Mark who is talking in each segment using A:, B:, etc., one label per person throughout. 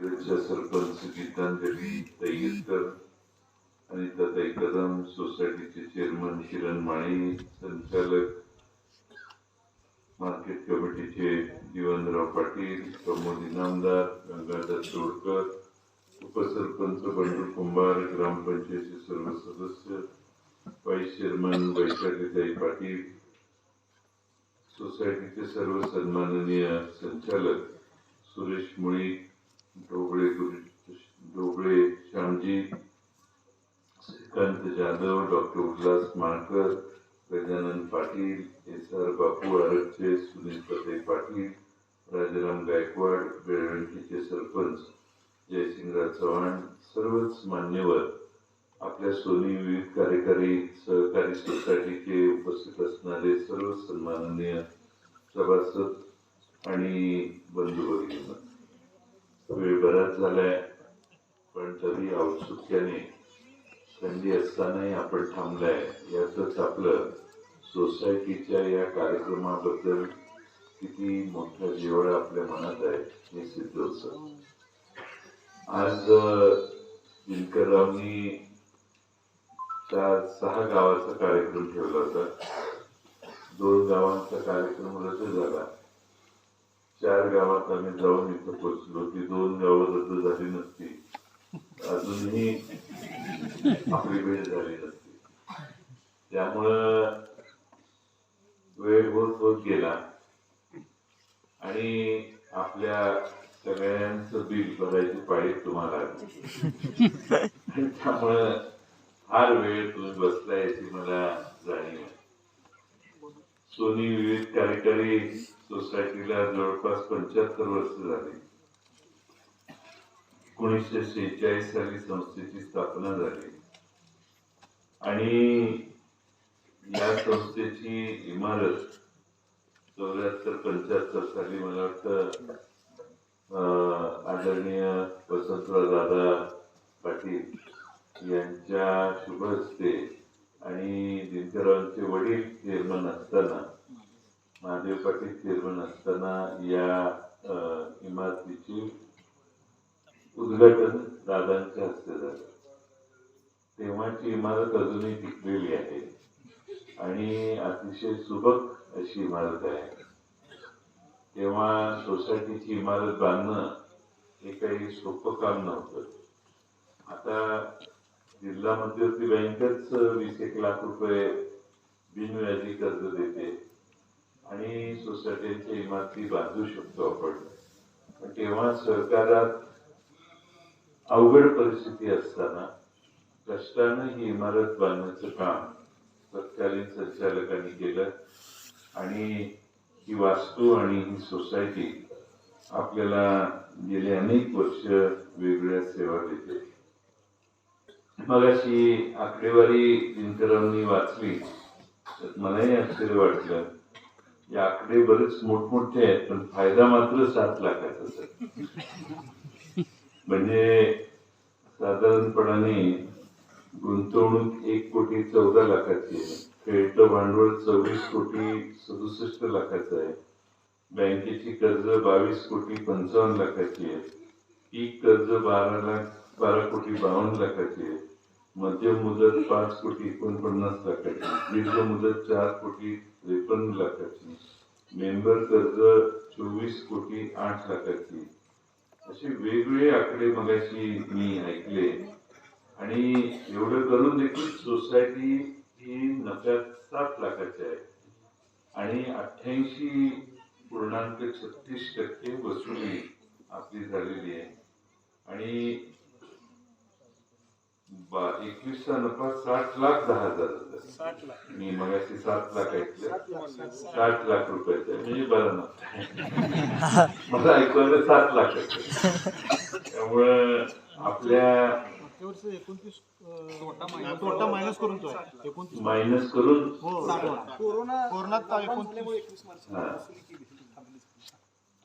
A: सरपंच गीतांजली तैयरकर, अनिताताई कदम, सोसायटीचे चेअरमन किरण माळी, संचालक मार्केट कमिटीचे जीवनराव पाटील, प्रमोद इनामदार, गंगाधर तोडकर, उपसरपंच बंडू कुंभार, ग्रामपंचायतचे सर्व सदस्य, वाईस चेअरमन वैशालीताई पाटील, सोसायटीचे सर्व सन्माननीय संचालक सुरेश मुळी, ढोबळे श्यामजी, श्रीकांत जाधव, डॉक्टर उल्हास माळकर, गजानन पाटील, एस.आर. बापू आरक्षे, सुनील पते पाटील, राजाराम गायकवाड, बेळवंकीचे सरपंच जयसिंगराव चव्हाण, सर्वच मान्यवर, आपल्या सोनी विविध कार्यकारी सहकारी सोसायटीचे उपस्थित असणारे सर्व सन्माननीय सभासद आणि बंधू भगिनी, वेळ बराच झालाय पण तरी औत्सुक्याने संधी असतानाही आपण थांबलाय, यातच आपलं सोसायटीच्या या कार्यक्रमाबद्दल किती मोठा जिव्हाळा आपल्या मनात आहे हे सिद्ध होतं. आज दिनकररावनी 6 गावाचा कार्यक्रम ठेवला होता. 2 गावांचा कार्यक्रम रद्द झाला. 4 गावात आम्ही जाऊन इथं पोहोचलो. ती 2 गावं रद्द झाली नसती, अजूनही आपली भेट झाली नसती. त्यामुळं वेळ होत गेला आणि आपल्या सगळ्यांचं बिल भरायची पाळी तुम्हाला आली. त्यामुळं फार वेळ तुम्ही बसला याची मला जाणीव आहे. सोनी विविध कार्यकारी सोसायटीला जवळपास 75 वर्ष झाली. 1946 साली संस्थेची स्थापना झाली आणि या संस्थेची इमारत 74-75 साली मला वाटतं आदरणीय वसंतराव दादा पाटील यांच्या शुभ हस्ते आणि दिनकररावांचे वडील चेअरमन असताना, महादेव पाटील चेअरमन असताना या इमारतीची उद्घाटन दादांच्या हस्ते झालं. तेव्हाची इमारत अजूनही टिकलेली आहे आणि अतिशय सुबक अशी इमारत आहे. तेव्हा सोसायटीची इमारत बांधणं हे काही सोपं काम नव्हतं. आता जिल्हा मध्यवर्ती बँकच 20-1 लाख रुपये बिनव्याजी कर्ज देते आणि सोसायटीच्या इमारती बांधू शकतो आपण. पण तेव्हा सरकारात अवघड परिस्थिती असताना कष्टानं ही इमारत बांधण्याचं काम तत्कालीन संचालकांनी केलं आणि ही वास्तू आणि ही सोसायटी आपल्याला गेली अनेक वर्ष वेगवेगळ्या सेवा देते. मग अशी आकडेवारी दिनकरांनी वाचली तर मलाही आश्चर्य वाटलं. हे आकडे बरेच मोठमोठे आहेत पण फायदा मात्र 7 लाखाचा आहे. म्हणजे साधारणपणाने गुंतवणूक 1,14 लाखाची आहे, खेळतं भांडवल 24,67 लाखाचं आहे, बँकेची कर्ज 22,55 लाखाची आहे, पीक कर्ज 12,52 लाखाची आहे, मध्यम मुदत 5,49 लाखाची, दीर्घ मुदत 4,53 लाखाची, मेंबर कर्ज 24,08 लाखाची. असे वेगवेगळे आकडे मगाशी मी ऐकले आणि एवढं करून देखील सोसायटी ही नफ्यात 7 लाखाची आहे आणि 88.36% वसुली आपली झालेली आहे आणि 21चा नफा 60,10,000. मी मगाशी 7 लाख ऐकलं, 60 लाख रुपयाचा म्हणजे बरा नफा. मला ऐकवायला 7 लाख. त्यामुळं आपल्या
B: तोटा मायनस करून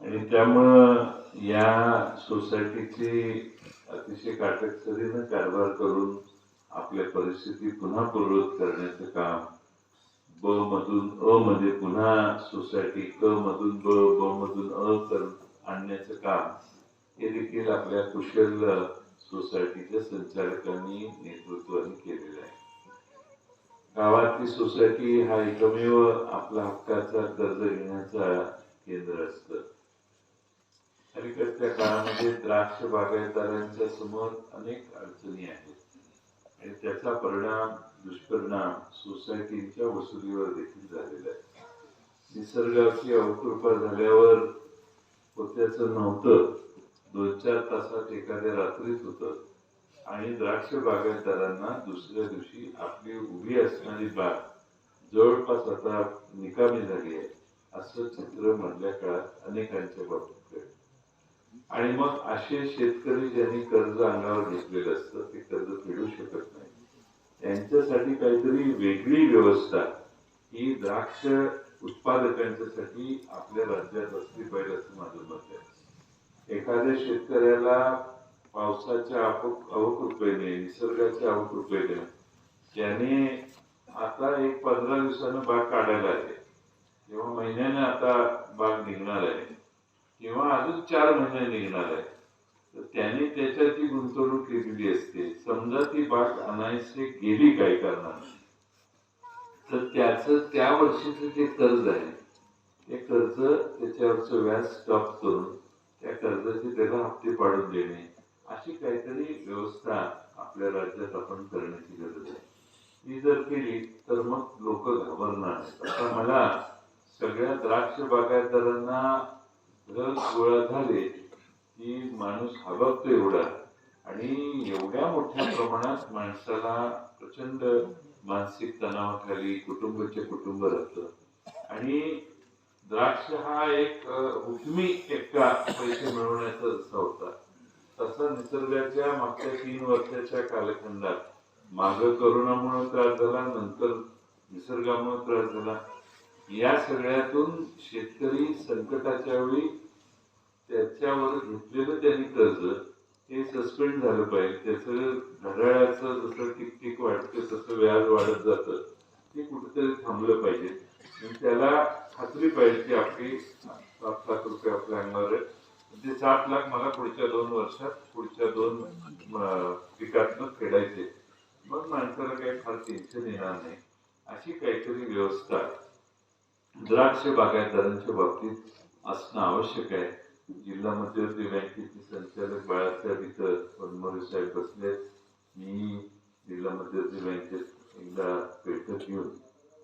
A: आणि त्यामुळं या सोसायटीची अतिशय काटेकोरीने कारभार करून आपल्या परिस्थिती पुन्हा पूर्ववत करण्याचं काम, ब मधून अ मध्ये पुन्हा सोसायटी, क मधून ब, ब मधून अ आणण्याचं काम हे देखील आपल्या कुशल सोसायटीच्या संचालकांनी नेतृत्वाने केलेलं आहे. गावातली सोसायटी हा एकमेव आपला हक्काचा कर्ज घेण्याचा केंद्र असतं. अलीकडच्या काळामध्ये द्राक्ष बागायतदारांच्या समोर अनेक अडचणी आहेत आणि त्याचा दुष्परिणाम सोसायटीच्या वसुलीवर देखील झालेला आहे. निसर्गाची अवकृपा झाल्यावर होत्याचं नव्हतं 2-4 तासात एखाद्या रात्रीत होतं आणि द्राक्ष बागायतदारांना दुसऱ्या दिवशी आपली उभी असणारी बाग जवळपास आता निकामी झाली आहे असं चित्र मधल्या काळात अनेकांच्या बाबतीत घडलं. आणि मग असे शेतकरी ज्यांनी कर्ज अंगावर घेतलेलं असतं ते कर्ज फेडू शकत नाही, त्यांच्यासाठी काहीतरी वेगळी व्यवस्था ही द्राक्ष उत्पादकांच्यासाठी आपल्या राज्यात असली पाहिजे असं माझं मत आहे. एखाद्या शेतकऱ्याला पावसाच्या अवकृपेने निसर्गाच्या अवकृपेने त्याने आता एक 15 दिवसानं बाग काढायला आहे किंवा महिन्याने आता बाग निघणार आहे किंवा अजून 4 महिने निघणार आहे, तर त्याने त्याच्यात जी गुंतवणूक केलेली असते, समजा ती बाग अनायसे गेली काही कारणाने, तर त्याचं त्या वर्षीचं जे कर्ज आहे ते कर्ज त्याच्यावरचं व्याज स्टॉप करून त्या कर्जाचे त्याला हप्ते पाडून देणे अशी काहीतरी व्यवस्था आपल्या राज्यात आपण करण्याची गरज आहे. ती जर केली तर मग लोक घाबरणार नाहीत. आता मला सगळ्या द्राक्ष बागायतदारांना गोळा झाले की माणूस हबकतो एवढा आणि एवढ्या मोठ्या प्रमाणात माणसाला प्रचंड मानसिक तणावाखाली कुटुंबाचे कुटुंब राहतं आणि द्राक्ष हा एक हुकमी एक्का पैसे मिळवण्याचा जसा होता तसा निसर्गाच्या मागच्या 3 वर्षाच्या कालखंडात मागं करोनामुळे त्रास झाला, नंतर निसर्गामुळे त्रास झाला. या सगळ्यातून शेतकरी संकटाच्या वेळी त्याच्यावर घेतलेलं त्यांनी कर्ज हे सस्पेंड झालं पाहिजे. त्याचं घड्याळाचं जसं टिक वाढतं तसं व्याज वाढत जातं, ते कुठेतरी थांबलं पाहिजे. त्याला खात्री पाहिजे की आपली 7 लाख रुपये आपल्या अंगावर आहे, म्हणजे 7 लाख मला पुढच्या 2 वर्षात पुढच्या 2 पिकातनं फेडायचे. मग माणसाला काही फार टेन्शन येणार नाही. अशी काहीतरी व्यवस्था द्राक्ष बागायतदारांच्या बाबतीत असणं आवश्यक आहे. जिल्हा मध्यवर्ती बँकेचे संचालक बाळासाहेब इथं वनमोरे साहेब बसले. मी जिल्हा मध्यवर्ती बँकेत एकदा बैठक घेऊन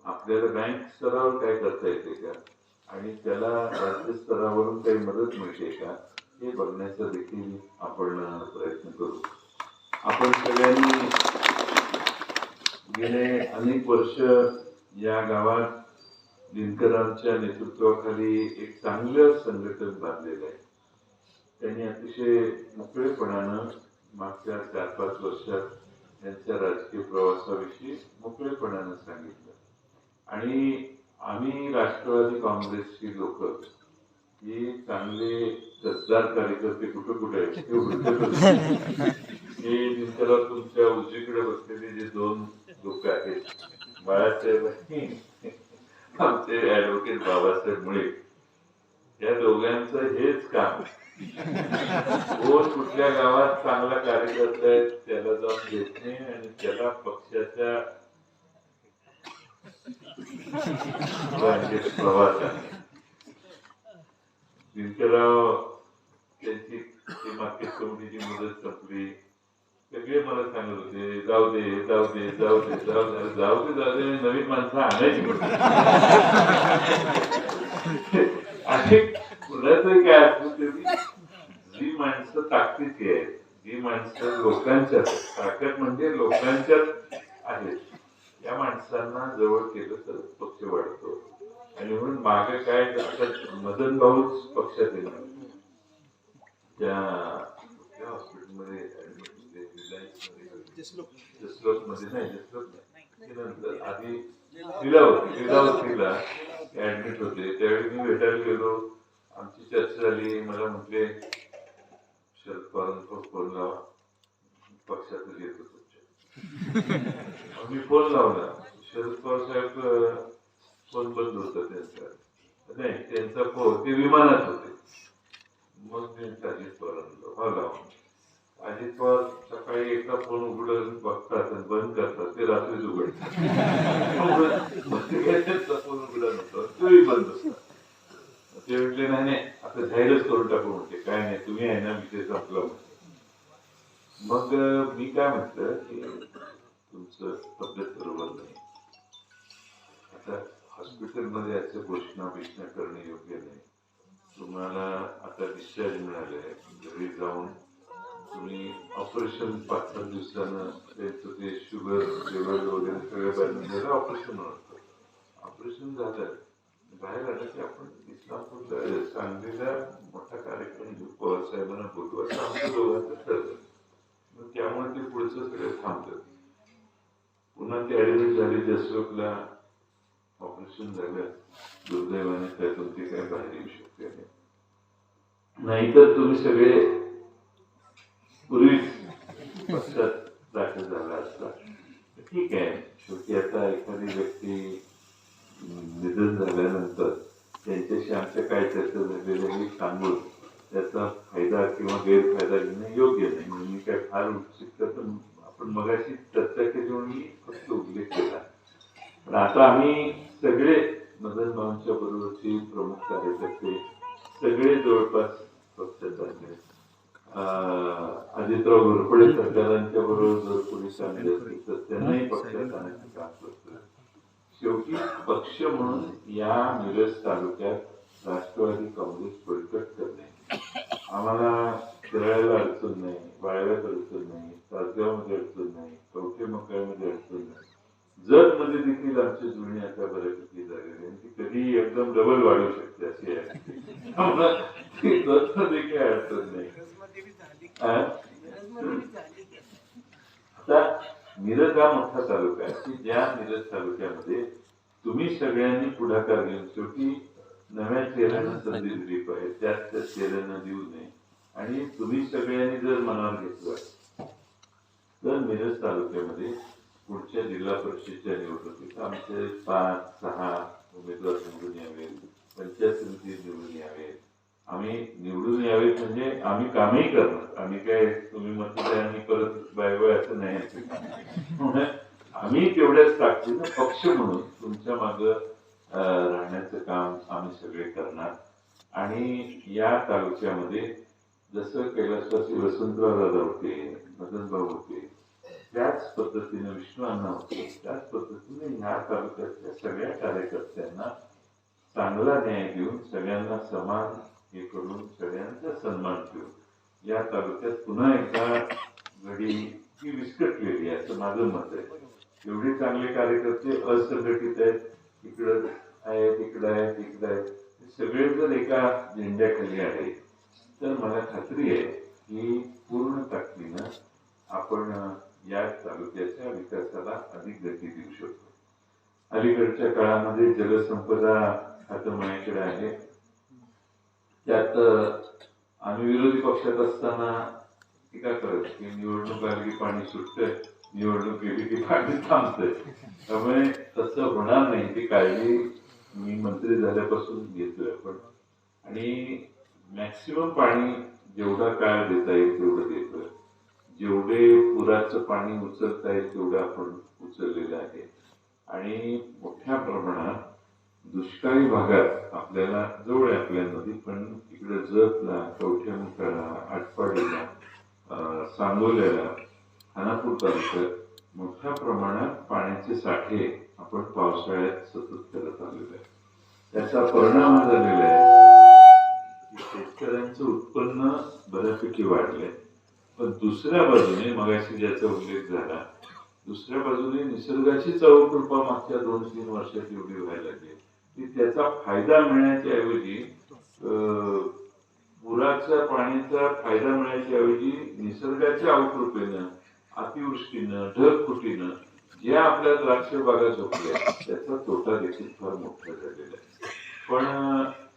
A: आपल्याला बँक स्तरावर काय करता येते का आणि त्याला राज्य स्तरावरून काही मदत मिळते का हे बघण्याचा देखील आपण प्रयत्न करू. आपण सगळ्यांनी गेले अनेक वर्ष या गावात दिनकरांच्या नेतृत्वाखाली एक चांगलं संघटन बांधलेलं आहे. त्यांनी अतिशय मोकळेपणानं मागच्या 4-5 वर्षात त्यांच्या राजकीय प्रवासाविषयी मोकळेपणानं सांगितलं आणि आम्ही राष्ट्रवादी काँग्रेसची लोक ही चांगले कसदार कार्यकर्ते कुठे आहेत हे दिनकरा तुमच्या उजवीकडे बसलेले जे 2 लोक आहेत बाळासाहेब आमचे ऍडव्होकेट बाबासाहेब मुळे, या दोघांचं हेच काम. कोण कुठल्या गावात चांगला कार्यकर्ता आहे त्याला जाऊन भेटणे आणि त्याला पक्षाच्या प्रवास आहे. दिनकरराव त्यांची मार्केट कमिटीची मुदत संपली, सगळे मला सांगत होते जाऊ दे नवीन माणसं आणायची म्हणते. आणि कुणाचं काय असलं तरी जी माणसं ताकदीची आहेत, जी माणसं लोकांच्या ताकद म्हणजे लोकांच्यात आहेत, या माणसांना जवळ केलं तर पक्ष वाढतो. आणि म्हणून मागे काय मदन भाऊच पक्षात येणार. त्या हॉस्पिटलमध्ये जसलोक नाही नंतर आधी लीलावतीला ऍडमिट होते. त्यावेळी मी भेटायला गेलो, आमची चर्चा झाली. मला म्हटले शरद पवारांचा फोन लावा, पक्षातच येतो तुमच्या. मी फोन लावला, शरद पवार साहेब फोन बंद होता त्यांचा, नाही त्यांचा फोन, ते विमानात होते. मग मी अजित पवारांना हा लावून अजित पवार सकाळी एकदा फोन उघडून बघतात आणि बंद करतात, ते रात्रीच उघडतात. फोन उघडा नव्हता तोही बंद असतात. ते म्हटले नाही नाही आता जाहीरच करून टाकू, म्हटले काय नाही तुम्ही आहे ना विषय संपला. मग मी काय म्हटलं की तुमचं तब्येत बरोबर नाही, आता हॉस्पिटलमध्ये याचं घोषणा करणे योग्य नाही. तुम्हाला आता डिस्चार्ज मिळाले, घरी जाऊन तुम्ही ऑपरेशन 5-7 दिवसानं त्यांचं ते शुगर लेवल वगैरे सगळं बॅलन्स झालं, ऑपरेशन होतं. ऑपरेशन झालं बाहेर आलं की आपण इस्लामपूरला सांगलीला मोठा कार्यक्रम घेऊ, पवार साहेबांना बोलू असं आमचं दोघांचं ठरलं. मग त्यामुळे ते पुढचं सगळं थांबलं. पुन्हा ते ऍडमिट झाले, जसलोकला ऑपरेशन झालं, दुर्दैवाने त्यातून ते काय बाहेर येऊ शकते नाही. नाहीतर तुम्ही सगळे पूर्वीच पक्षात दाखल झाला असता. ठीक आहे, शेवटी आता एखादी व्यक्ती निधन झाल्यानंतर त्यांच्याशी आमच्या काय चर्चा झालेल्या हे सांगून त्याचा फायदा किंवा गैरफायदा घेणं योग्य नाही. म्हणून मी काय फार उत्सुकता, तर आपण मगाशी चर्चा केली म्हणून मी फक्त उल्लेख केला. पण आता आम्ही सगळे मदन भाऊंच्या बरोबरचे प्रमुख कार्यकर्ते सगळे जवळपास पक्षात झाले. अजितराव घोरपडे सरकारांच्या बरोबर जर कोणी चांगले असतील तर त्यांनाही पक्षात आणण्याचं काम करतो. शेवटी पक्ष म्हणून या मिरज तालुक्यात राष्ट्रवादी काँग्रेस बळकट करणे, आम्हाला शिराळ्याला अडचण नाही, वाळव्यात अडचण नाही, तासगावमध्ये अडचण नाही, कवठे मकाळमध्ये अडचण नाही. जत मध्ये देखील आमची जुळणी आता बऱ्यापैकी झालेली आहे, ती कधी एकदम डबल वाढू शकते अशी आहे. जत मध्ये काही अडचण नाही. आता मिरज हा मोठा तालुका आहे की ज्या मिरज तालुक्यामध्ये तुम्ही सगळ्यांनी पुढाकार घेऊन शेवटी नव्या चेहऱ्यांना संधी दिली पाहिजे, त्याच चेहऱ्यांना देऊ नये. आणि तुम्ही सगळ्यांनी जर मनावर घेतलं तर मिरज तालुक्यामध्ये पुढच्या जिल्हा परिषदेच्या निवडणुकीत आमचे 5-6 उमेदवार निवडून यावेत, पंचायत समिती निवडून यावेत. आम्ही निवडून यावेत म्हणजे आम्ही कामही करणार, आम्ही काय तुम्ही म्हटलं आम्ही परत बाय असं नाही. आम्ही तेवढ्याच ताकदीनं पक्ष म्हणून तुमच्या मागं राहण्याचं काम आम्ही सगळे करणार. आणि या तालुक्यामध्ये जसं कैलासवासी वसंतराव दादा होते, मदन भाऊ होते, त्याच पद्धतीने विष्णू अण्णा होते, त्याच पद्धतीने ह्या तालुक्यातल्या सगळ्या कार्यकर्त्यांना चांगला न्याय देऊन सगळ्यांना समान हे करून सगळ्यांचा सन्मान ठेवून या तालुक्यात पुन्हा एकदा घडी ही विस्कटलेली आहे असं माझं मत आहे. एवढे चांगले कार्यकर्ते असंघटित आहेत, इकडं आहे तिकडं आहे तिकडं आहे, सगळे जर एका झेंड्याखाली आहे तर मला खात्री आहे की पूर्ण ताकदीनं आपण या तालुक्याच्या विकासाला अधिक गती देऊ शकतो. अलीकडच्या काळामध्ये जलसंपदा आता माझ्याकडे आहे, त्यात आम्ही विरोधी पक्षात असताना टीका करत की निवडणूक आली की पाणी सुटतंय, निवडणूक गेली की पाणी थांबतंय. त्यामुळे तसं होणार नाही, ती काळजी मी मंत्री झाल्यापासून घेतोय आपण. आणि मॅक्सिमम पाणी जेवढा काळ देता येईल तेवढं देतोय, जेवढे पुराचं पाणी उचलता येईल तेवढं आपण उचललेलं आहे. आणि मोठ्या प्रमाणात दुष्काळी भागात आपल्याला जवळ आहे आपल्या नदी, पण इकडे जतला, कवठेमंकाळला, आटपाडीला, सांगोल्याला, खानापूर तालुक्यात मोठ्या प्रमाणात पाण्याचे साठे आपण पावसाळ्यात सतत करत आलेलो आहे. त्याचा परिणाम झालेला आहे की शेतकऱ्यांचं उत्पन्न बऱ्यापैकी वाढलंय. पण दुसऱ्या बाजूने मगाशी ज्याचा उल्लेख झाला, दुसऱ्या बाजूने निसर्गाची चव कृपा मागच्या 2-3 वर्षात एवढी व्हायला लागली की त्याचा फायदा मिळण्याच्या ऐवजी पुराच्या पाण्याचा फायदा मिळण्याच्या ऐवजी निसर्गाच्या अवकृपेनं, अतिवृष्टीनं, ढगफुटीनं ज्या आपल्या द्राक्ष बागा झोपल्या त्याचा तोटा देखील फार मोठा झालेला आहे. पण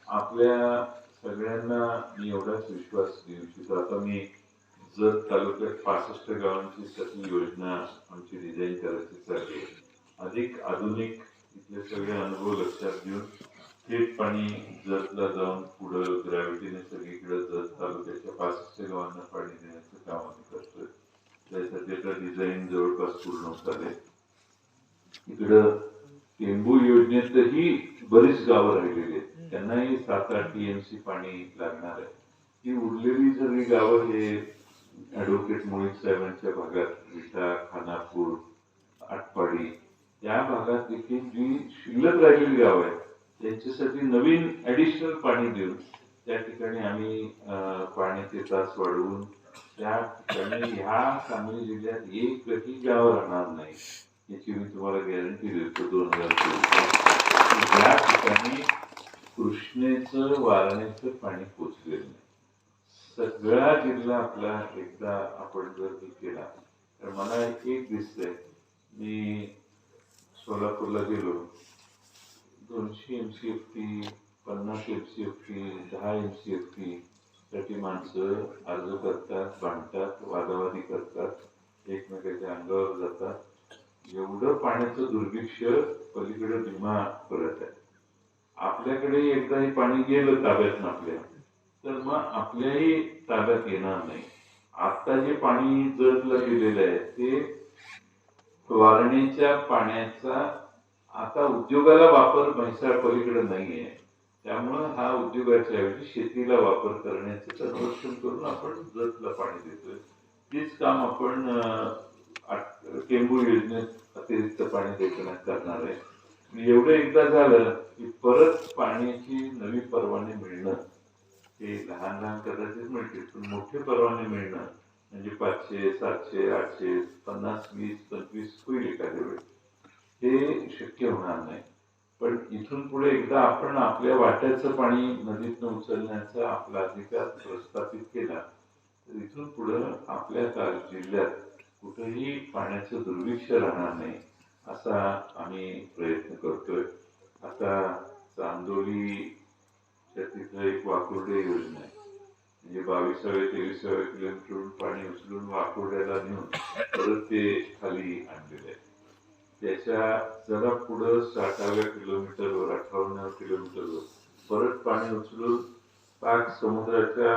A: आपल्या सगळ्यांना मी एवढाच विश्वास देऊ इच्छितो. आता मी जत तालुक्यात 65 गावांची सगळी योजना आमची डिझाईन करायची चालली आहे. अधिक आधुनिक इथले सगळे अनुभव लक्षात घेऊन थेट पाणी जतला जाऊन पुढं ग्रॅव्हिटीने सगळीकडे जत तालुक्याच्या 65 गावांना पाणी देण्याचं काम आम्ही करतोय. त्यासाठी आता डिझाईन जवळपास पूर्ण झाले. इकडं टेंबू योजनेतही बरीच गावं राहिलेली आहेत, त्यांनाही 7-8 TMC पाणी लागणार आहे. ही उरलेली सगळी गावं हे ऍडव्होकेट मोहित साहेबांच्या भागात विटा, खानापूर, आटपाडी या भागात देखील जी शिल्लक राहिलेली गाव आहेत त्यांच्यासाठी नवीन ऍडिशनल पाणी देऊन त्या ठिकाणी आम्ही पाण्याचे तास वाढवून त्या ठिकाणी ह्या सांगली जिल्ह्यात एकही गाव राहणार नाही याची मी तुम्हाला गॅरंटी देतो. 2024 ज्या ठिकाणी कृष्णेचं वारणेचं पाणी पोचलेलं नाही. सगळा जिल्हा आपला एकदा आपण जर हे केला तर मला एक दिसतंय. मी सोलापूरला गेलो, 200 MCFT, 50 MCFT, 10 MCFT साठी माणसं अर्ज करतात, भांडतात, वादावादी करतात, एकमेकाच्या अंगावर जातात. एवढं पाण्याचं दुर्भिक्ष्य पलीकडे भीमा करत आहे. आपल्याकडे एकदा हे पाणी गेलं ताब्यात आपल्या तर मग आपल्याही ताब्यात येणार नाही. आता जे पाणी जतला गेलेलं आहे ते वारणेच्या पाण्याचा आता उद्योगाला वापर म्हैसाळ पलीकडे नाहीये. त्यामुळं हा उद्योगाच्या ऐवजी शेतीला वापर करण्याचं कन्व्हर्शन करून आपण जतला पाणी देतोय. तेच काम आपण टेंबू योजनेत अतिरिक्त पाणी देण्यात करणार आहे. एवढं एकदा झालं की परत पाण्याची नवी परवाने मिळणं हे लहान लहान कदाचित मिळतील, पण मोठे परवाने मिळणं म्हणजे 500, 700, 800, 50, 20, 25 होईल एखाद्या वेळी, हे शक्य होणार नाही. पण इथून पुढे एकदा आपण आपल्या वाट्याचं पाणी नदीतनं उचलण्याचा आपला अधिकार प्रस्थापित केला तर इथून पुढे आपल्या जिल्ह्यात कुठेही पाण्याचं दुर्भिक्ष्य राहणार नाही असा आम्ही प्रयत्न करतोय. आता चांदोलीच्या तिथं एक वाकुर्डे योजना आहे, म्हणजे 22-23 किलोमीटरवरून पाणी उचलून वाकुर्ड्याला नेऊन परत ते खाली आणलेलं आहे. त्याच्या जरा पुढं 60व्या किलोमीटरवर 58व्या किलोमीटरवर परत पाणी उचलून पाक समुद्राच्या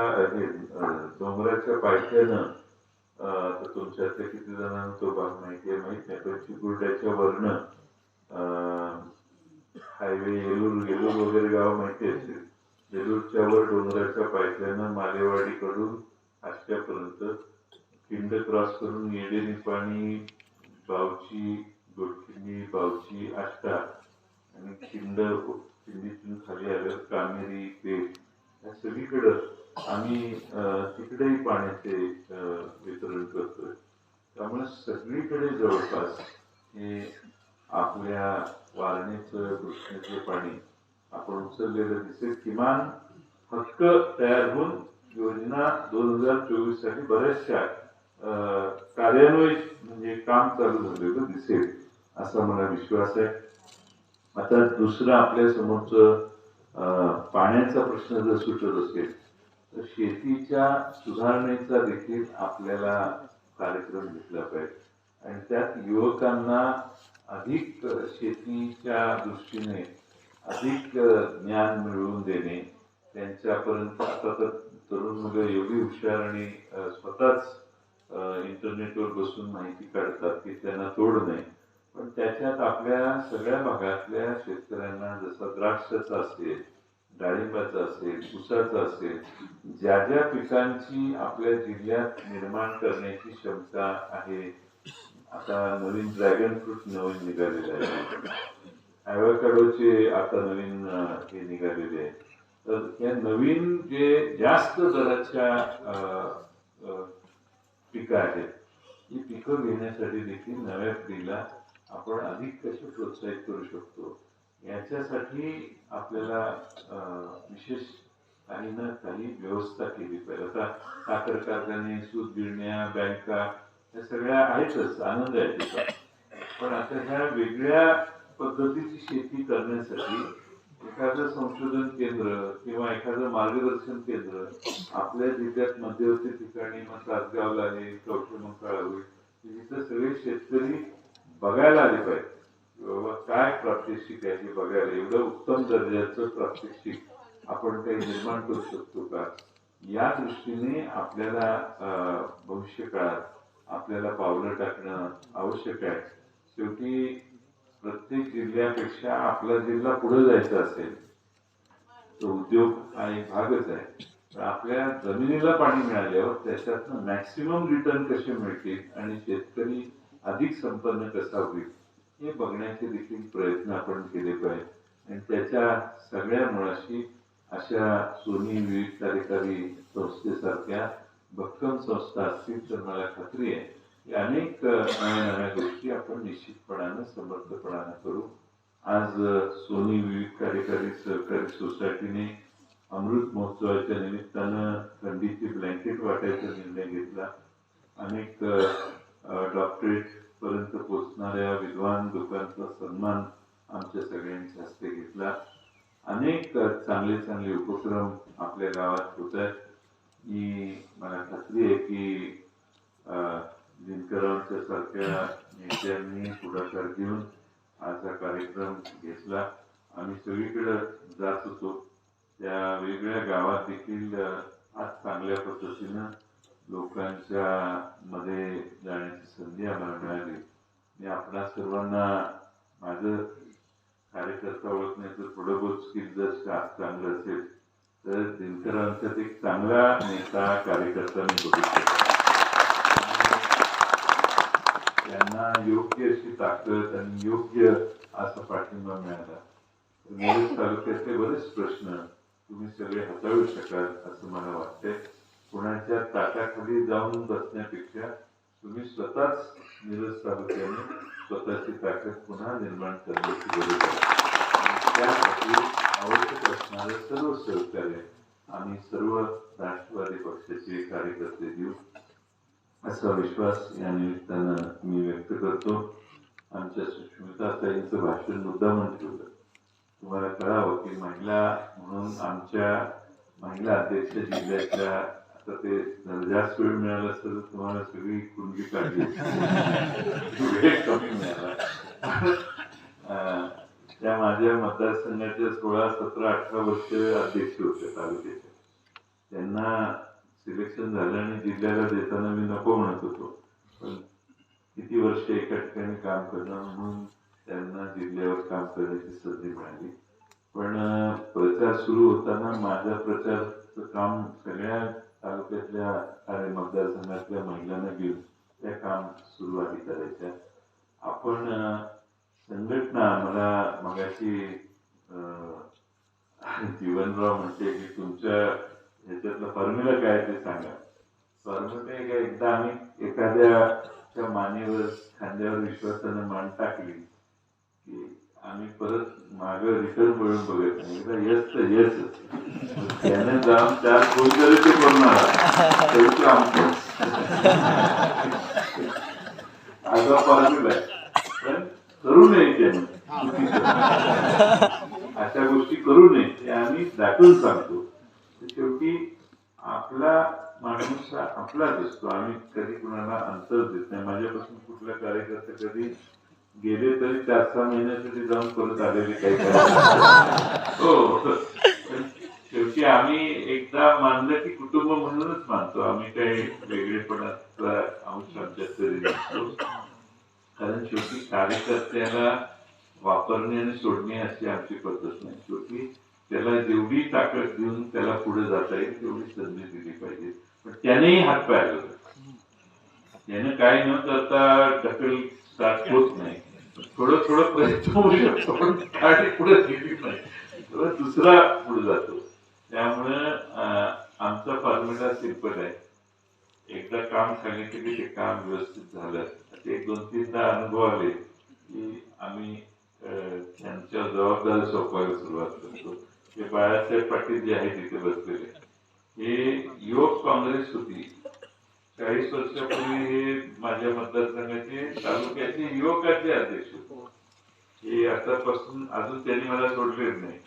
A: डोंगराच्या पायथ्यानं तर तुमच्यातल्या किती जणांना तो भाग माहिती आहे माहित नाही, पण चिकुर्ड्याच्या वरनं हायवे येलूर वगैरे गाव माहिती असेल. येलूरच्या वर डोंगराच्या पायथ्यानं मालेवाडीकडून आष्ट्यापर्यंत खिंड क्रॉस करून येडेरी पाणी, बावची, गोटखिंडी, बावची, आष्टा आणि खिंडीतून खाली आलं कामेरी, पेठ या सगळीकडं आम्ही तिकडेही पाण्याचे वितरण करतोय. त्यामुळे सगळीकडे जवळपास हे आपल्या वारणेचं कृष्णेचं पाणी आपण उचललेलं दिसेल. किमान हक्क तयार होऊन योजना 2024 साठी बऱ्याचशा कार्यान्वित म्हणजे काम चालू झालेलं दिसेल असा मला विश्वास आहे. आता दुसरं आपल्या समोरचं पाण्याचा प्रश्न जर सुटत असेल तर शेतीच्या सुधारणेचा देखील आपल्याला कार्यक्रम घेतला पाहिजे आणि त्यात युवकांना अधिक शेतीच्या दृष्टीने अधिक ज्ञान मिळवून देणे. त्यांच्यापर्यंत आता तर तरुण मुलं एवढी हुशार आणि स्वतःच इंटरनेटवर बसून माहिती काढतात की त्यांना तोड नाही. पण त्याच्यात आपल्या सगळ्या भागातल्या शेतकऱ्यांना जसं द्राक्षाचा असेल, डाळिंबाचा असेल, ऊसाचा असेल, ज्या ज्या पिकांची आपल्या जिल्ह्यात निर्माण करण्याची क्षमता आहे. आता नवीन ड्रॅगन फ्रूट नवीन निघालेले आहे, ॲव्होकाडोचे आता नवीन हे निघालेले आहे. तर या नवीन जे जास्त दराच्या पिकं आहेत ही पिकं घेण्यासाठी देखील नव्या पिढीला आपण अधिक कसे प्रोत्साहित करू शकतो याच्यासाठी आपल्याला विशेष काही ना काही व्यवस्था केली पाहिजे. आता साखर कारखाने, सूत गिरण्या, बँका या सगळ्या आहेतच, आनंद आहे त्याचा. पण आता ह्या वेगळ्या पद्धतीची शेती करण्यासाठी एखादं संशोधन केंद्र किंवा एखादं मार्गदर्शन केंद्र आपल्या जिल्ह्यात मध्यवर्ती ठिकाणी मग तासगावला आहे, कवठे मंकाळा होईल, तिथे सगळे शेतकरी बघायला आले पाहिजे. बाबा काय प्रात्यक्षिक आहे हे बघायला, एवढं उत्तम दर्जाचं प्रात्यक्षिक आपण काही निर्माण करू शकतो का, या दृष्टीने आपल्याला भविष्य काळात आपल्याला पावलं टाकणं आवश्यक आहे. शेवटी प्रत्येक जिल्ह्यापेक्षा आपला जिल्हा पुढे जायचा असेल तर उद्योग हा एक भागच आहे. तर आपल्या जमिनीला पाणी मिळाल्यावर त्याच्यातनं मॅक्सिमम रिटर्न कसे मिळतील आणि शेतकरी अधिक संपन्न कसा होईल हे बघण्याचे देखील प्रयत्न आपण केले पाहिजे. आणि त्याच्या सगळ्या मुळाशी अशा सोनी विविध कार्यकारी संस्थेसारख्या भक्कम संस्था असतील तर मला खात्री आहे की अनेक नव्या नव्या गोष्टी आपण निश्चितपणानं समर्थपणानं करू. आज सोनी विविध कार्यकारी सहकारी सोसायटीने अमृत महोत्सवाच्या निमित्तानं थंडीची ब्लँकेट वाटायचा निर्णय घेतला. अनेक डॉक्टरेट पर्यंत पोहोचणाऱ्या विद्वान लोकांचा सन्मान आमच्या सगळ्यांच्या हस्ते घेतला. अनेक चांगले चांगले उपक्रम आपल्या गावात होत आहेत. मला खात्री आहे की दिनकरांच्या सारख्या नेत्यांनी पुढाकार घेऊन असा कार्यक्रम घेतला. आम्ही सगळीकडे जात होतो, त्या वेगवेगळ्या गावात देखील आज चांगल्या पद्धतीनं लोकांच्या मध्ये जाण्याची संधी आम्हाला मिळाली. मी आपणा सर्वांना माझं कार्यकर्ता ओळखण्याचं थोडं बहुत स्किल जर चांगलं असेल तर दिनकरांच्यात एक चांगला नेता कार्यकर्ता मी बघितला. त्यांना योग्य अशी ताकद आणि योग्य असा पाठिंबा मिळाला. मिरज तालुक्यातले बरेच प्रश्न तुम्ही सगळे हाताळू शकाल असं मला वाटतंय. कोणाच्या ताटाखाली जाऊन बसण्यापेक्षा तुम्ही स्वतःच मिरज तालुक्याने स्वतःची ताकद पुन्हा निर्माण करण्याची गरज आहे. त्यासाठी आवश्यक असणारे सर्व सहकार्य आम्ही सर्व राष्ट्रवादी पक्षाचे कार्यकर्ते देऊ असा विश्वास या निमित्तानं मी व्यक्त करतो. आमच्या सुष्मिताताईंचं भाषण मुद्दामून ठेवलं. तुम्हाला कळावं की महिला म्हणून आमच्या महिला अध्यक्ष जिल्ह्याच्या आता ते जास्त वेळ मिळाला असतं तर तुम्हाला सगळी कुंडी काढली वेळ कमी मिळाला. त्या माझ्या मतदारसंघाच्या 16, 17, 18 वर्ष अध्यक्ष होते तालुक्याचे. त्यांना सिलेक्शन झालं आणि जिल्ह्याला देताना मी नको म्हणत होतो, पण किती वर्ष एका ठिकाणी काम करणं म्हणून त्यांना जिल्ह्यावर काम करण्याची संधी मिळाली. पण प्रचार सुरू होताना माझ्या प्रचाराचं काम सगळ्या तालुक्यातल्या आणि मतदारसंघातल्या महिलांना घेऊन त्या काम सुरू आधी करायच्या. आपण संघटना मला मगाशी जीवनराव म्हणते की तुमच्या ह्याच्यातलं फॉर्म्युला काय ते सांगा. फॉर्म्युला काय, एकदा आम्ही एखाद्या मानेवर खांद्यावर विश्वासानं मान टाकली की आम्ही परत माग रिटर्न वळून बघत नाही. एकदा येस तर येस, त्याने जाऊन 4 फोन तरी ते बोलणार असा फॉर्म्युला आहे. पण करू नये त्याने, अशा गोष्टी करू नये हे आम्ही दाखवून सांगतो. शेवटी आपला माणूस आपलाच असतो. आम्ही कधी कुणाला अंतर देत नाही. माझ्यापासून कुठला कार्यकर्ता कधी गेले तरी 4-6 महिन्यासाठी जाऊन परत आलेले काही हो. शेवटी आम्ही एकदा मानलं की कुटुंब म्हणूनच मानतो. आम्ही काही वेगळेपणाचा अंश आमच्यात तरी नसतो. कारण शेवटी कार्यकर्त्याला वापरणे आणि सोडणे अशी आमची पद्धत नाही. शेवटी त्याला जेवढी ताकद देऊन त्याला पुढे जाता येईल तेवढी संधी दिली पाहिजे. पण त्यानेही हातपाय आलं, त्यानं काय न करता ढकल स्टार्ट होत नाही. थोडं थोडं प्रयत्न होऊ शकतो पण गाडी पुढे गेली नाही, दुसरा पुढे जातो. त्यामुळं आमचा फॉर्म्युला सिंपल आहे. एकदा काम सांगितलं की ते काम व्यवस्थित झालं. 1-2-3दा अनुभव आले की आम्ही त्यांच्या जबाबदारी सोपवायला सुरुवात करतो. हे बाळासाहेब पाटील जे आहे तिथे बसलेले, हे युवक काँग्रेस होती 40 वर्षापूर्वी. हे माझ्या मतदारसंघाचे तालुक्याचे युवकाचे अध्यक्ष होते. हे आतापासून अजून त्यांनी मला सोडलेच नाही.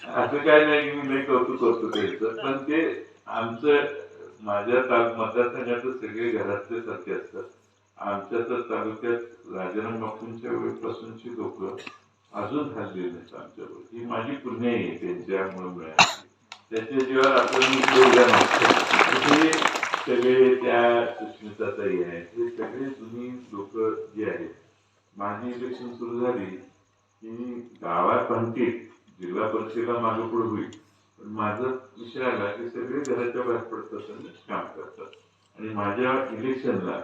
A: असं काय नाही की मी नाही कौतुक करतो त्यांचं, पण ते आमचं माझ्या मतदारसंघात सगळे घरातले सारखे असतात. आमच्या तर तालुक्यात राजाराम बापूंच्या वेळेपासूनची लोक अजून हल्लेली नाहीत आमच्यावर. ही माझी पुण्य आहे त्यांच्यामुळे मिळाली. त्याच्या जीवावर आपण हे सगळे त्या सुष्मिताताई आहेत, हे सगळे जुनी लोक जे आहेत. माझी इलेक्शन सुरू झाली की गावात म्हणते जिल्हा परिषदेला मागे पुढे होईल, पण माझा विषय आला की सगळे घराच्या बाहेर पडतात आणि काम करतात. आणि माझ्या इलेक्शनला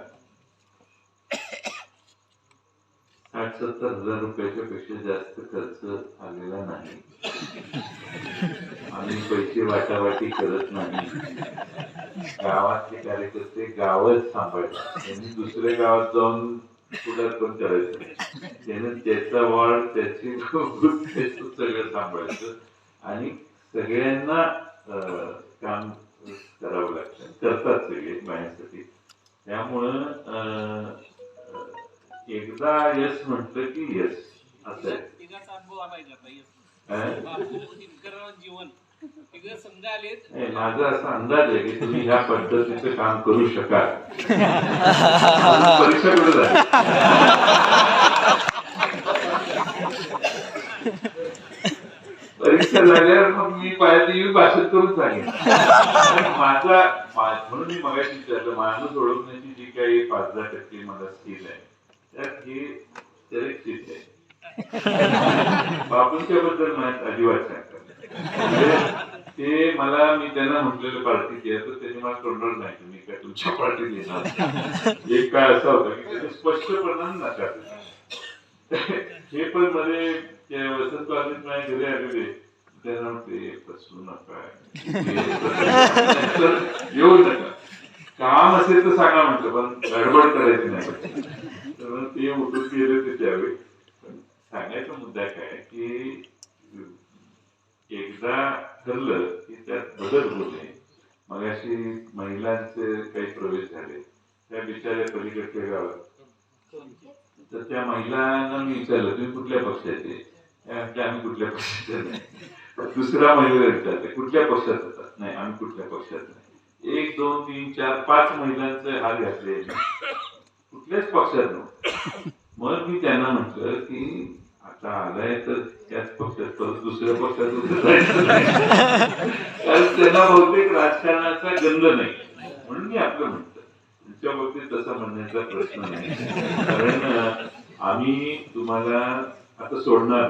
A: 60-70 हजार रुपयाच्या पेक्षा जास्त खर्च आलेला नाही. आम्ही पैसे वाटावाटी करत नाही. गावातले कार्यकर्ते गावच सांभाळतात. त्यांनी दुसऱ्या गावात जाऊन पुढारपण करायचं नाही. त्याने त्याचा वाढ त्याची सगळं सांभाळायचं आणि सगळ्यांना काम करावं लागतं. करतात सगळे माझ्यासाठी. त्यामुळं एकदा यश म्हटलं की यश असं आहे. माझा असा अंदाज आहे की तुम्ही ह्या पद्धतीचं काम करू शकाल. परीक्षा कुठे झाली? परीक्षा झाल्यावर मग मी पाहिजे भाषण करून सांगेन. माझा म्हणून मी मगाशी विचारलं, माणूस ओळखण्याची जी काही 5-10% मला स्किल आहे त्यात हे सुरक्षित आहे. बापूंच्या बद्दल माहित अजिबात सांगतात. ते मला मी त्यांना म्हटलेलं पार्टीत आहे, तर त्यांनी मला तोंडावर नाही की मी काय तुमच्या पार्टीत येणार. एक काळ असा होता की त्यांनी स्पष्टपणाने नाकारलं. हे पण मध्ये वसंत पाटील माझ्या घरी आलेले, त्यांना म्हटले बसू नका, येऊ नका, काम असेल तर सांगा म्हटलं, पण गडबड करायची नाही. तर ते उठून गेले ते त्यावेळी. पण सांगायचा मुद्दा काय की एकदा ठरलं की त्यात बदल होणे. मग अशी महिलांचे काही प्रवेश झाले त्या बिचाऱ्या पलीकडच्या गावात, तर त्या महिलांना मी विचारलं तुम्ही कुठल्या पक्षाचे? आम्ही कुठल्या पक्षाचे नाही. दुसरा महिला विचारते कुठल्या पक्षात होतात? नाही आम्ही कुठल्या पक्षात नाही. 1, 2, 3, 4, 5 महिलांचे हात घातले, कुठल्याच पक्षात नव्हतं. मग मी त्यांना म्हटलं की आता आलाय तर त्याच पक्षात, परत दुसऱ्या पक्षात जायचं नाही, कारण त्यांना बहुतेक राजकारणाचा गंध नाही. म्हणून मी आपलं म्हणतो तुमच्या बाबतीत तसा म्हणण्याचा प्रश्न नाही, कारण आम्ही तुम्हाला आता सोडणार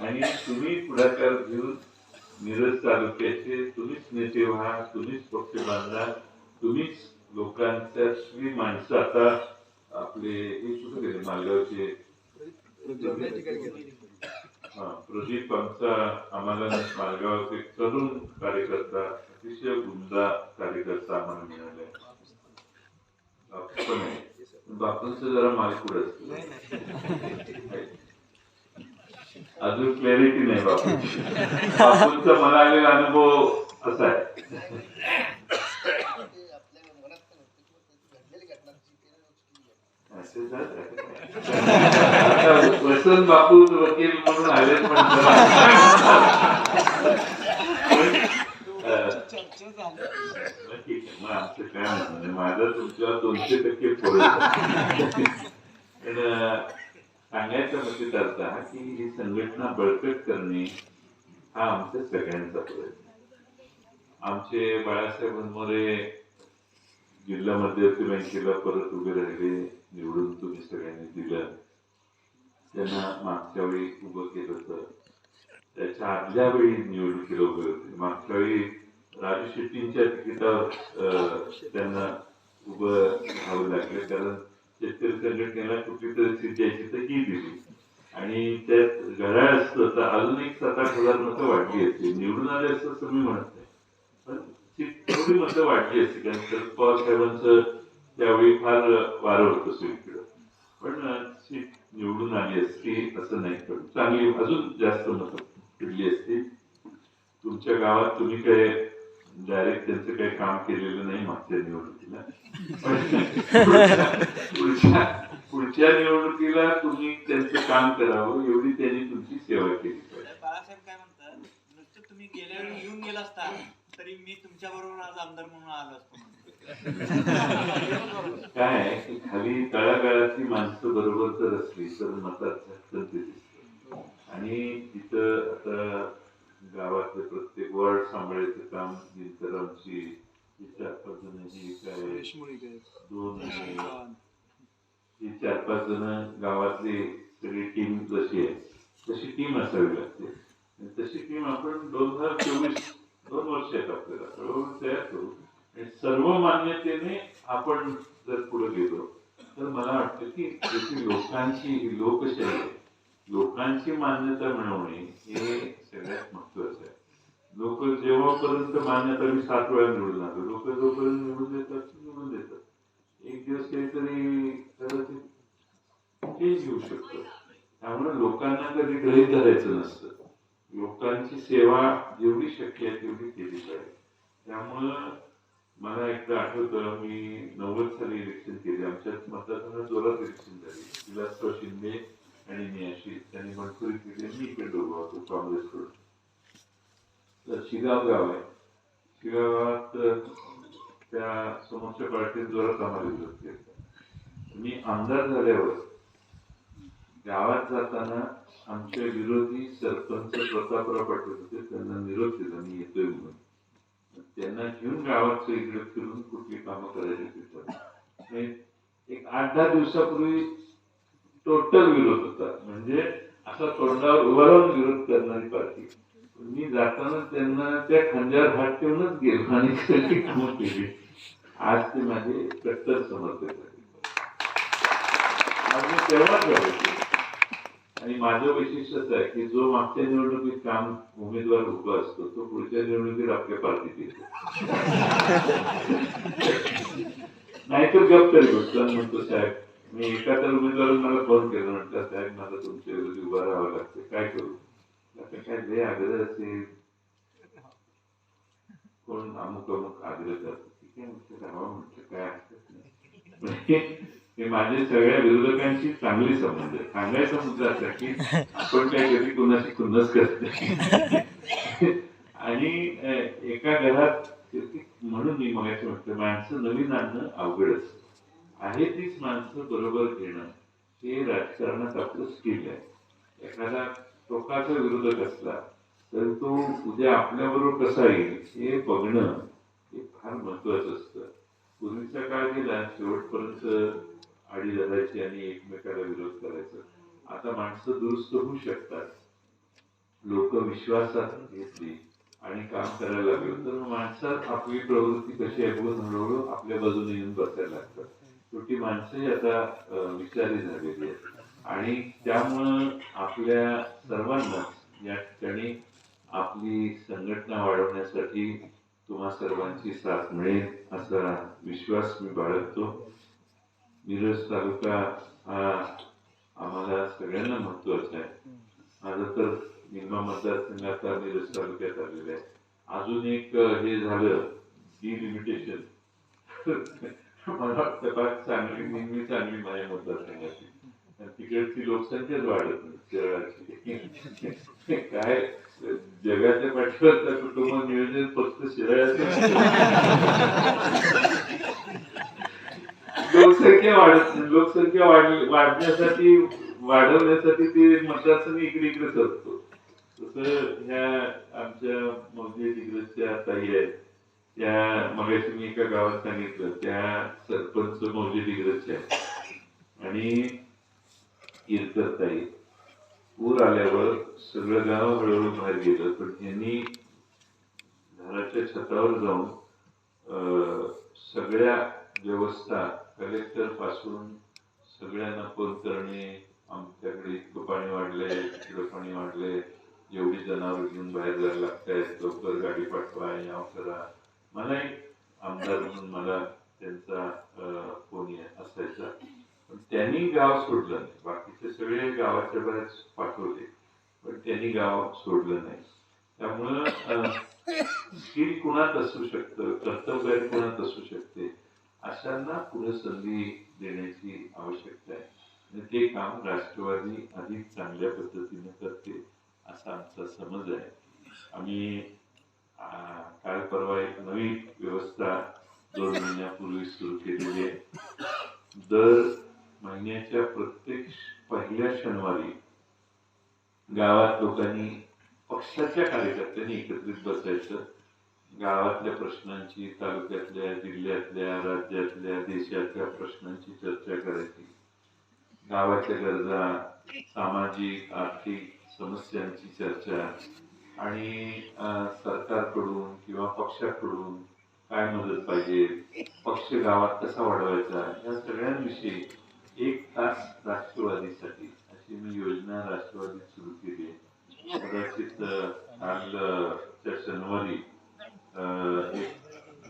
A: आणि तुम्ही पुढाकार घेऊन मिरज तालुक्याचे तुम्हीच नेते व्हा, तुम्हीच पक्ष बांधा, तुम्हीच लोकांच्या माणसं. आता आपले हे कुठे गेले मालगावचे प्रदीप आमचा, आम्हाला मालगावचे तरुण कार्यकर्ता, अतिशय उमदा कार्यकर्ता आम्हाला मिळाले. पण बापूंचं जरा मालकूड असत, अजून क्लॅरिटी नाही बापूंची. बापूंचा मला आलेला अनुभव असा आहे. वसंत बापू वकील म्हणून आले, ठीक आहे. मग आमचं काय म्हणणं, माझं तुमच्यावर 200% पण सांगायचं म्हणजे करता की ही संघटना बळकट करणे हा आमच्या सगळ्यांचा प्रयत्न. आमचे बाळासाहेब मोरे जिल्हा मध्यवर्ती बँकेला परत उभे राहिले, निवडून तुम्ही सगळ्यांनी दिलं. त्यांना मागच्या वेळी उभं केलं होतं, त्याच्या आदल्या वेळी निवडणुकीला उभे होते. मागच्या वेळी राजू शेट्टींच्या तिकिटावर त्यांना उभं राहावं लागलं, कारण शेतकरी संघटनेला कुठली तरी सीट द्यायची तर ही दिली. आणि त्यात घड्याळ असतं तर अजून एक 7-8 हजार मतं वाढली असते, निवडून आले असं तुम्ही म्हणत नाही, पण थोडी मतं वाढली असते, कारण शरद पवार साहेबांचं त्यावेळी फार वारं होतं सगळीकडं. पण सीट निवडून आली असती असं नाही, पण चांगली अजून जास्त मतं पडली असती. तुमच्या गावात तुम्ही काय डायरेक्ट त्यांचं काही काम केलेलं नाही मागच्या निवडणुकीला, पुढच्या निवडणुकीला तुम्ही त्यांचं काम करावं एवढी त्यांनी तुमची सेवा केली पाहिजे.
B: बाळासाहेब काय म्हणतात, नुसतं तुम्ही गेल्या वेळी येऊन गेला असता तरी मी तुमच्या बरोबर आज आमदार म्हणून आलो असतो.
A: काय आहे की खाली तळागाळातली माणसं बरोबर जर असली तर मतात झटकन ते दिसतं. आणि तिथं आता गावातले प्रत्येक वार्ड सांभाळायचं काम दिनकरांची 4-5 जण ही काय 2 ही 4-5 जण गावातली सगळी टीम जशी आहे तशी टीम असावी लागते. आणि तशी टीम आपण 2024 2 वर्ष आहेत आपल्याला हळूहळू तयार करू. आणि सर्व मान्यतेने आपण जर पुढे गेलो तर मला वाटतं की त्याची लोकांची ही लोकशाही आहे. लोकांची मान्यता मिळवणे हे सगळ्यात महत्वाचं आहे. लोक जेव्हापर्यंत मान्यता मी 7 वेळा निवडून आलो लोक जोपर्यंत निवडून देतात एक दिवस काहीतरी कदाचित चेंज येऊ शकतो. त्यामुळे लोकांना कधी गृहीत धरायचं नसतं. लोकांची सेवा जेवढी शक्य आहे तेवढी केली पाहिजे. त्यामुळं मला एकदा आठवतं मी 90 साली इलेक्शन केले. आमच्यात मतदारसंघात जोरात इलेक्शन झाली. विलासराव शिंदे आणि मी अशी त्यांनी मनसुरी केली. मी इकडे उभा होतो काँग्रेसकडून. तर शिगाव गाव आहे. शिगाव गावात त्या समोरच्या पार्टीत जोरात आम्हाला विरोध केला. मी आमदार झाल्यावर गावात जाताना आमचे विरोधी सरपंच प्रतापराव पाटील होते. त्यांना निरोप दिला मी येतोय म्हणून. त्यांना घेऊन गावात इकडे फिरून कुठली कामं करायची तिथं. एक 8-10 दिवसापूर्वी टोटल विरोध होता. म्हणजे असा तोंडावर उभा राहून विरोध करणारी पार्टी. मी जाताना त्यांना त्या खांद्यावर हात ठेवूनच गेलो आणि सगळी कामं केली. आज ते माझे कट्टर समर्थक झाले. आज मी तेव्हाच झाले. आणि माझं वैशिष्ट्यच आहे की जो मागच्या निवडणुकीत काम उमेदवार उभा असतो तो पुढच्या निवडणुकीत आपल्या पार्टीत येतो. नाहीतर गप तरी बसला म्हणतो साहेब मी एका तर उमेदवाराने मला फोन केला म्हटलं साहेब मला तुमच्या विरोधी उभा राहावं लागतं काय करू. काय जे आग्रह असेल कोण अमुक अमुक आग्रह करतो ठीक आहे म्हटलं राहावं म्हटलं काय हरकत नाही. हे माझे सगळ्या विरोधकांशी चांगले संबंध आहे. सांगायचा मुद्दा असा की आपण काही कधी कोणाची खुन्नस करत नाही. आणि एका घरात म्हणून मी मगाशी म्हटलं माणसं नवीन आणणं अवघड असतं. आहे तीच माणसं बरोबर घेणं हे राजकारणात आपलं स्किल आहे. एखादा टोकाचा विरोधक असला तर तो उद्या आपल्या बरोबर कसा येईल हे बघणं हे फार महत्वाचं असतं. पूर्वीचा काळ गेला शेवटपर्यंत आडी धरायची आणि एकमेकाला विरोध करायचा. आता माणसं दुरुस्त होऊ शकतात. लोक विश्वासात घेतली आणि काम करायला लागले तर माणसात आपली प्रवृत्ती कशी आहे बघून हळूहळू आपल्या बाजूने येऊन बसायला लागतात. शेवटी माणसंही आता विचारी झालेली आहेत. आणि त्यामुळं आपल्या सर्वांना या ठिकाणी आपली संघटना वाढवण्यासाठी तुम्हा सर्वांची साथ मिळेल असा विश्वास मी बाळगतो. मिरज तालुका हा आम्हाला सगळ्यांना महत्वाचा आहे. माझं तर निम्मा मतदारसंघाचा मिरज तालुक्यात आलेला आहे. अजून एक हे झालं डिलिमिटेशन मला वाटतं फार चांगली निम्मी चांगली माझ्या मतदारसंघाची. तिकडची लोकसंख्याच वाढत नाही शिराळाची. काय जगाच्या पाठीवरचं कुटुंब नियोजन फक्त शिराळ्याचं लोकसंख्या वाढत नाही. लोकसंख्या वाढण्यासाठी वाढवण्यासाठी ते मतदारसंघ इकडे इकडे सरतो. तसं ह्या आमच्या मौजे दिग्रजच्या ताई आहेत त्या मगाशी मी एका गावात सांगितलं त्या सरपंच मौजे दिग्रजच्या आहेत. आणि कीर्तनताई पूर आल्यावर सगळं गाव हळूहळू बाहेर गेलं पण यांनी घराच्या छतावर जाऊन सगळ्या व्यवस्था कलेक्टर पासून सगळ्यांना फोन करणे आमच्याकडे इतकं पाणी वाढलंय तिकडं पाणी वाढलंय एवढी जनावर घेऊन बाहेर जायला लागतायत लवकर गाडी पाठवा याव करा. मला एक आमदार म्हणून मला त्यांचा फोन असायचा. पण त्यांनी गाव सोडलं नाही. बाकीचे सगळे गावाच्या बाहेर पाठवले पण त्यांनी गाव सोडलं नाही. त्यामुळं स्किल कुणात असू शकतं कर्तव्य कुणात असू शकते अशांना पुढे संधी देण्याची आवश्यकता आहे. आणि ते काम राष्ट्रवादी अधिक चांगल्या पद्धतीने करते असा आमचा समज आहे. आम्ही काल परवा एक नवी व्यवस्था 2 महिन्यापूर्वी शनिवारी गावात लोकांनी पक्षाच्या कार्यकर्त्यांनी एकत्रित बसायचं, गावातल्या प्रश्नांची, तालुक्यातल्या, जिल्ह्यातल्या, राज्यातल्या, देशातल्या प्रश्नांची चर्चा करायची, गावाच्या गरजा, सामाजिक आर्थिक समस्यांची चर्चा आणि सरकारकडून किंवा पक्षाकडून काय मदत पाहिजे, पक्ष गावात कसा वाढवायचा, या सगळ्यांविषयी 1 तास राष्ट्रवादीसाठी अशी मी योजना राष्ट्रवादीत सुरू केली आहे. कदाचित कालच्या शनिवारी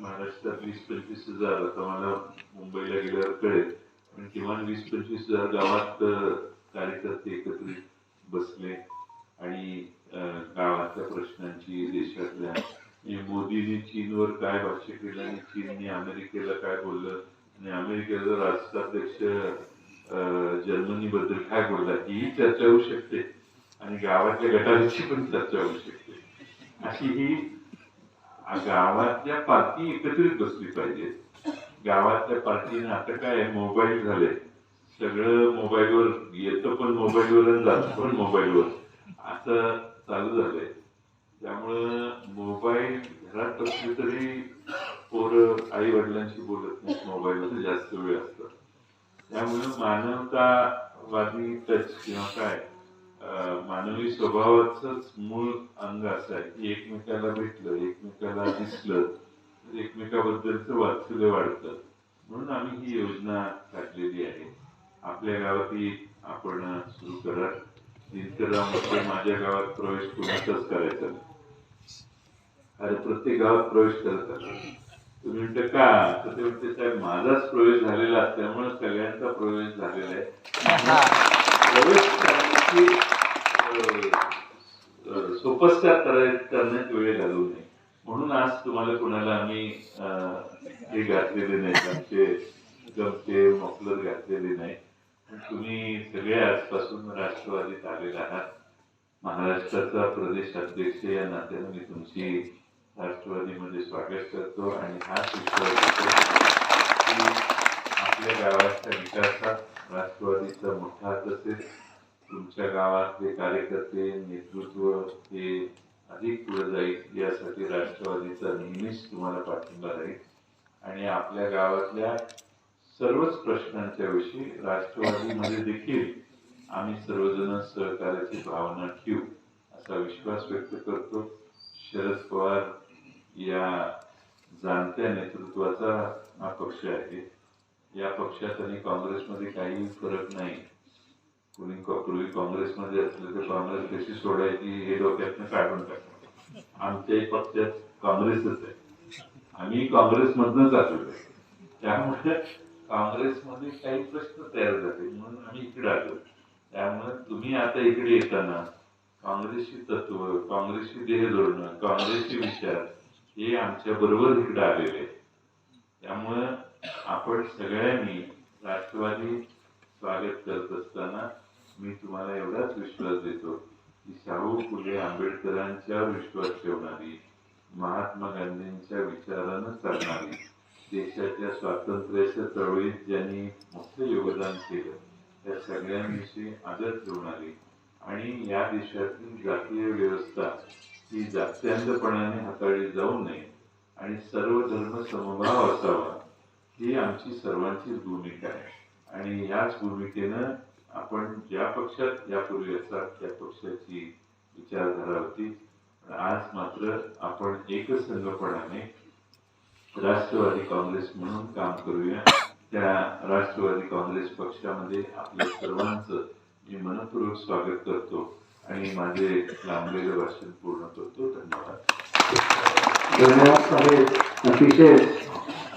A: महाराष्ट्रात 20-25 हजार, आता मला मुंबईला गेल्यावर कळेल, पण किमान 20-25 हजार गावात कार्यकर्ते एकत्रित बसले आणि गावातल्या प्रश्नांची, देशातल्या, मोदींनी चीनवर काय भाष्य केलं आणि चीनने अमेरिकेला काय बोललं आणि अमेरिकेचा राष्ट्राध्यक्ष जर्मनी बद्दल काय बोलला, ही चर्चा होऊ शकते आणि गावातल्या गटारीची पण चर्चा होऊ शकते. अशी ही गावातल्या पार्टी एकत्रित बसली पाहिजे. गावातल्या पार्टीने आता काय मोबाईल झाले, सगळं मोबाईलवर येतं पण मोबाईलवर जातं पण मोबाईलवर, असं चालू झालंय. त्यामुळं मोबाईल घरात असले तरी पोरं आई वडिलांशी बोलत नाहीत, मोबाईलवर जास्त वेळ असतो. त्यामुळं मानवतावादी टच किंवा काय मानवी स्वभावाचंच मूळ अंग असं आहे की एकमेकाला भेटलं, एकमेकाला दिसलं तर एकमेकाबद्दलचं वात्सल्य वाढतं. म्हणून आम्ही ही योजना टाकलेली आहे. आपल्या गावातही आपण सुरू करा. दिनकरराव माझ्या गावात प्रवेश कुणाचाच करायचा नाही, अरे प्रत्येक गावात प्रवेश करत आला. तुम्ही म्हणता का, तर ते म्हणते साहेब माझाच प्रवेश झालेला असल्यामुळे सगळ्यांचा प्रवेश झालेला आहे. प्रवेश करण्याची सोपस्कार करण्यात वेळ घालवू नये म्हणून आज तुम्हाला कोणाला आम्ही हे घातलेले नाही, आमचे गमते मफलर घातलेले नाही. तुम्ही सगळे आजपासून राष्ट्रवादीत आलेला आहात. महाराष्ट्राचा प्रदेश अध्यक्ष या नात्याने मी तुमची राष्ट्रवादीमध्ये स्वागत करतो आणि हाच विश्वास देतो की आपल्या गावाच्या विकासात राष्ट्रवादीचा मोठा हात असेल. तुमच्या गावातले कार्यकर्ते, नेतृत्व हे अधिक पुढे जाईल यासाठी राष्ट्रवादीचा नेहमीच तुम्हाला पाठिंबा राहील आणि आपल्या गावातल्या सर्वच प्रश्नांच्या विषयी राष्ट्रवादीमध्ये देखील आम्ही सर्वजण सहकार्याची भावना ठेवू असा विश्वास व्यक्त करतो. शरद पवार या जाणत्या नेतृत्वाचा हा पक्ष आहे. या पक्षात आणि काँग्रेसमध्ये काही फरक नाही. कोणी पूर्वी काँग्रेसमध्ये असले तर काँग्रेस कशी सोडायची हे डोक्यातनं काढून टाकलं. आमच्याही पक्षात काँग्रेसच आहे, आम्ही काँग्रेसमधनच आलेलो आहे. त्यामुळे काँग्रेसमध्ये काही प्रश्न तयार झाले म्हणून आम्ही इकडे आलो. त्यामुळे तुम्ही आता इकडे येताना काँग्रेसची तत्व, काँग्रेसची देहधोरणं, काँग्रेसचे विचार हे आमच्या बरोबर इकडे आलेले. त्यामुळं आपण सगळ्यांनी राष्ट्रवादी स्वागत करत असताना मी तुम्हाला एवढाच विश्वास देतो की शाहू फुले आंबेडकरांच्यावर विश्वास ठेवणारी, महात्मा गांधींच्या विचारानं चालणारी, देशाच्या स्वातंत्र्याच्या चळवळीत ज्यांनी मोठे योगदान केलं त्या सगळ्यांविषयी आदर ठेवणारी आणि या देशातील जातीय व्यवस्था ही जात्यांधपणाने हाताळली जाऊ नये आणि सर्व धर्म समभाव असावा ही आमची सर्वांचीच भूमिका आहे. आणि ह्याच भूमिकेनं आपण ज्या पक्षात यापूर्वी असा त्या पक्षाची विचारधारा होती, आज मात्र आपण एकसंघपणाने राष्ट्रवादी काँग्रेस म्हणून काम करूया. त्या राष्ट्रवादी काँग्रेस पक्षामध्ये आपल्या सर्वांचं मी मनपूर्वक स्वागत करतो आणि माझे लांबलेलं भाषण पूर्ण करतो. धन्यवाद.
B: धन्यवाद साहेब. अतिशय